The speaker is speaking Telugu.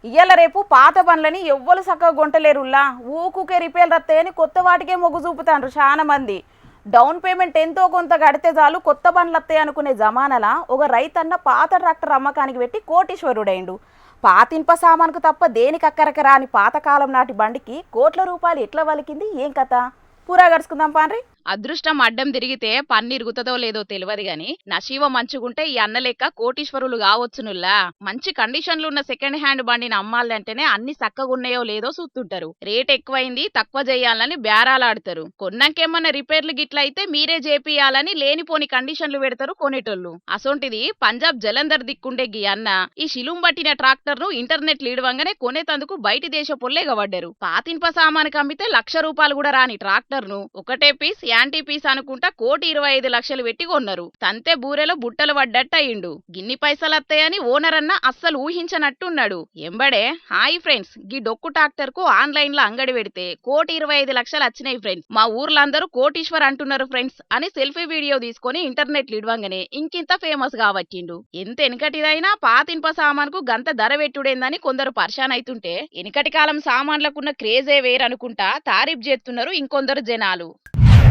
ఇయ్యాల రేపు పాత బండ్లని ఎవ్వరు చక్కగా కొంటలేరులా. ఊకుకే రిపేర్లు వస్తాయని కొత్త వాటికే మొగ్గు చూపుతాండ్రు చాలా మంది. డౌన్ పేమెంట్ ఎంతో కొంత కడితే చాలు కొత్త బండ్లు వస్తాయి అనుకునే జమానలా ఒక రైతన్న పాత ట్రాక్టర్ అమ్మకానికి పెట్టి కోటీశ్వరుడైండు. పాతింప సామానుకు తప్ప దేనికి అక్కరక రాని పాతకాలం నాటి బండికి కోట్ల రూపాయలు ఎట్లా వలికింది ఏం కథ? పూరా గడుచుకుందాం పాన్రి. అదృష్టం అడ్డం తిరిగితే పన్నిరుగుతుందో లేదో తెలియదు గాని నశీవ మంచుకుంటే ఈ అన్న లెక్క కోటీశ్వరులు కావచ్చునుల్లా. మంచి కండిషన్లు ఉన్న సెకండ్ హ్యాండ్ బండిని అమ్మాలంటేనే అన్ని చక్కగున్నాయో లేదో చూస్తుంటారు. రేట్ ఎక్కువైంది తక్కువ చేయాలని బేరాలాడతారు. కొన్నాకేమన్నా రిపేర్లు గిట్లయితే మీరే చేపియాలని లేనిపోని కండిషన్లు పెడతారు కొనేటోళ్ళు. అసొంటిది పంజాబ్ జలంధర్ దిక్కుండే గీ అన్న ఈ శిలుం పట్టిన ట్రాక్టర్ ను ఇంటర్నెట్ లీడవంగానే కొనేతందుకు బయటి దేశపోళ్ళేగబడ్డారు. పాతింప సామానికి అమ్మితే ₹1,00,000 కూడా రాని ట్రాక్టర్ ను ఒకటే పీస్ యాంటీ పీస్ అనుకుంటా 1,25,00,000 పెట్టి కొన్నారు. తంతే బూరెలో బుట్టలు పడ్డట్టయిండు. గిన్ని పైసలత్తాయని ఓనర్ అన్న అస్సలు ఊహించనట్టున్నాడు. ఎంబడే హాయ్ ఫ్రెండ్స్, గీ డొక్కు ట్రాక్టర్ కు ఆన్లైన్ లో అంగడి పెడితే 1,25,00,000 వచ్చినాయి ఫ్రెండ్స్, మా ఊర్లందరూ కోటీశ్వర్ అంటున్నారు ఫ్రెండ్స్ అని సెల్ఫీ వీడియో తీసుకొని ఇంటర్నెట్ లిడవంగానే ఇంకింత ఫేమస్ కాబట్టిండు. ఎంత ఎనకటిదైనా పాతింప సామాన్కు గంత ధర పెట్టుడేందని కొందరు పరిశాన్ అయితుంటే ఎనకటి కాలం సామాన్లకున్న క్రేజే వేరనుకుంటా తారీఫ్ చేస్తున్నారు ఇంకొందరు జనాలు.